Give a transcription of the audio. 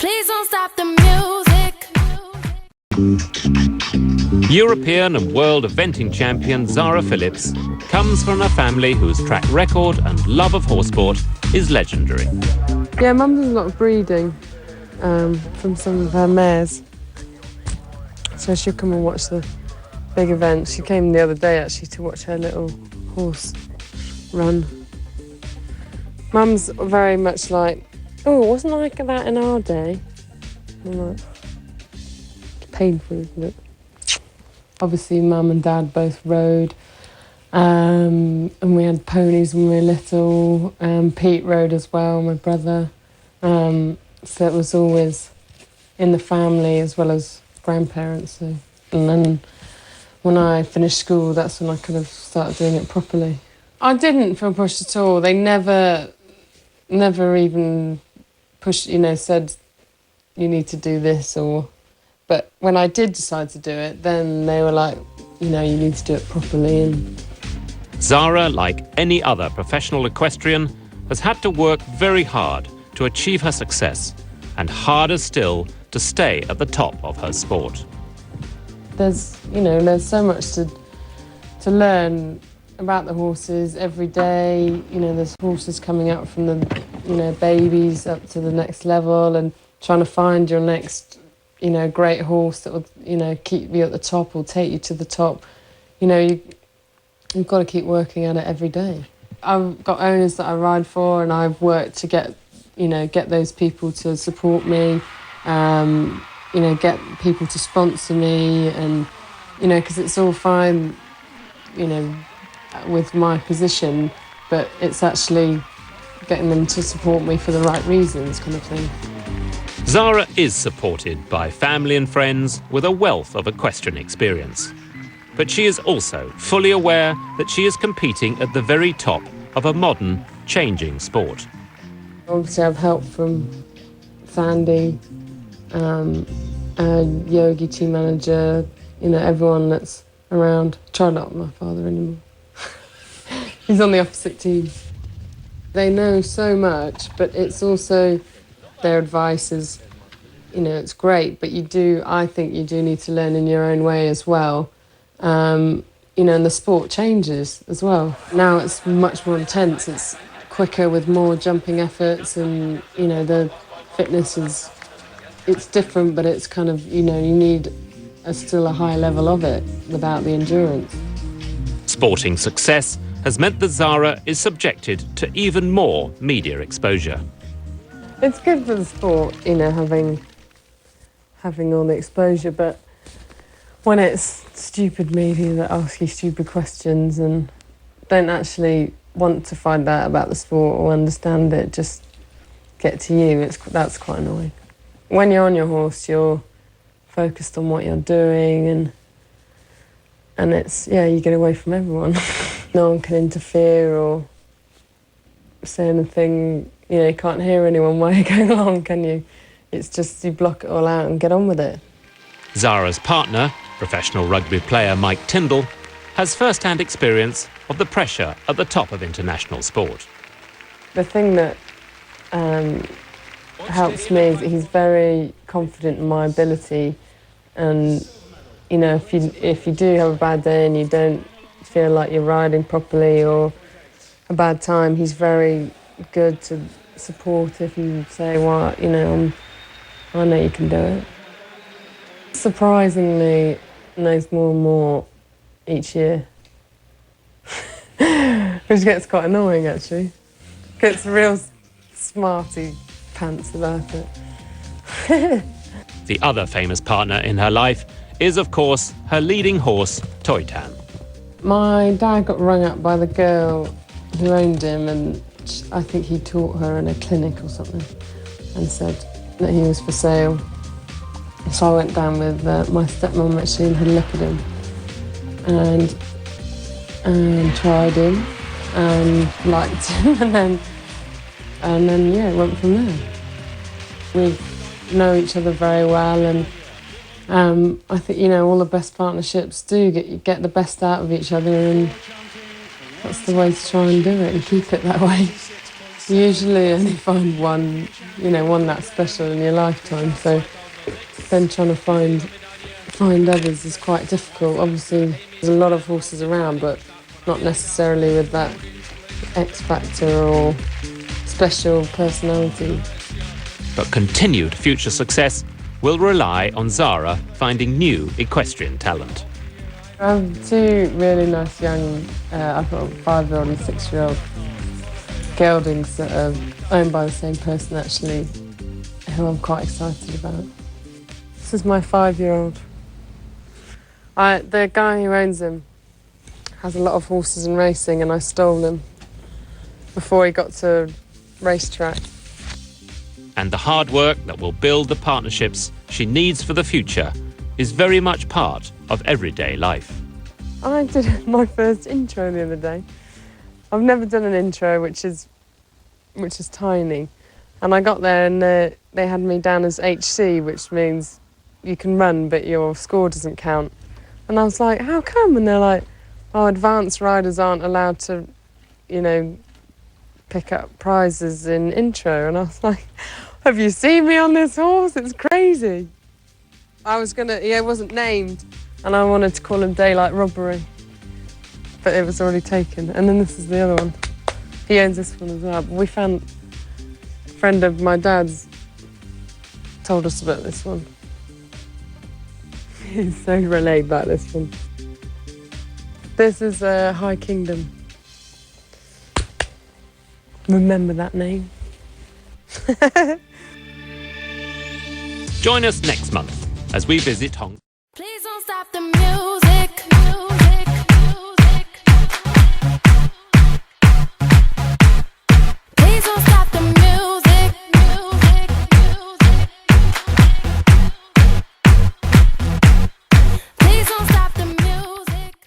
Please don't stop the music. European and world eventing champion Zara Phillips comes from a family whose track record and love of horse sport is legendary. Yeah, Mum does a lot of breeding from some of her mares. So she'll come and watch the big events. She came the other day actually to watch her little horse run. Mum's very much like, oh, it wasn't like that in our day. I'm like, it's painful, isn't it? Obviously, Mum and Dad both rode, and we had ponies when we were little. Pete rode as well, my brother. So it was always in the family as well as grandparents. So. And then when I finished school, that's when I kind of started doing it properly. I didn't feel pushed at all. They never even pushed, said, you need to do this or... But when I did decide to do it, then they were like, you need to do it properly. And Zara, like any other professional equestrian, has had to work very hard to achieve her success, and harder still to stay at the top of her sport. There's so much to learn about the horses every day. There's horses coming out from the, babies up to the next level, and trying to find your next, great horse that will, keep you at the top or take you to the top. You've got to keep working at it every day. I've got owners that I ride for, and I've worked to get those people to support me, get people to sponsor me, and, because it's all fine, with my position, but it's actually getting them to support me for the right reasons, kind of thing. Zara is supported by family and friends with a wealth of equestrian experience. But she is also fully aware that she is competing at the very top of a modern, changing sport. Obviously, I've help from Sandy, Yogi, team manager, everyone that's around. Try not my father anymore. He's on the opposite team. They know so much, but it's also their advice is, it's great, but I think you do need to learn in your own way as well. And the sport changes as well. Now it's much more intense. It's quicker with more jumping efforts, and, the fitness it's different, but it's kind of, you need still a high level of it without the endurance. Sporting success has meant that Zara is subjected to even more media exposure. It's good for the sport, having all the exposure, but when it's stupid media that ask you stupid questions and don't actually want to find out about the sport or understand it, just get to you, that's quite annoying. When you're on your horse, you're focused on what you're doing, and it's, you get away from everyone. No one can interfere or say anything. You can't hear anyone while you're going along, can you? It's just you block it all out and get on with it. Zara's partner, professional rugby player Mike Tyndall, has first-hand experience of the pressure at the top of international sport. The thing that helps me is that he's very confident in my ability, and if you do have a bad day and you don't feel like you're riding properly or a bad time, he's very good to support it and say, well, I know you can do it. Surprisingly, knows more and more each year, which gets quite annoying actually. Gets real smarty pants about it. The other famous partner in her life is, of course, her leading horse, Toy Tan. My dad got rung up by the girl who owned him, and I think he taught her in a clinic or something, and said that he was for sale. So I went down with my stepmom actually and had a look at him, and tried him and liked him, and then it went from there. We know each other very well, and I think all the best partnerships do get the best out of each other, and that's the way to try and do it and keep it that way. usually only find one, one that's special in your lifetime. So then trying to find others is quite difficult. Obviously, there's a lot of horses around, but not necessarily with that X factor or special personality. But continued future success will rely on Zara finding new equestrian talent. I have two really nice young, I've got a 5-year-old and 6-year-old geldings that are owned by the same person actually, who I'm quite excited about. This is my 5-year-old. The guy who owns him has a lot of horses and racing, and I stole him before he got to racetrack. And the hard work that will build the partnerships she needs for the future is very much part of everyday life. I did my first intro the other day. I've never done an intro which is tiny, and I got there and they had me down as HC, which means you can run but your score doesn't count. And I was like, how come? And they're like, oh, advanced riders aren't allowed to, pick up prizes in intro. And I was like, have you seen me on this horse? It's crazy. It wasn't named, and I wanted to call him Daylight Robbery, but it was already taken. And then this is the other one. He owns this one as well. But we found a friend of my dad's told us about this one. He's so relayed about this one. This is High Kingdom. Remember that name. Join us next month as we visit Hong Kong.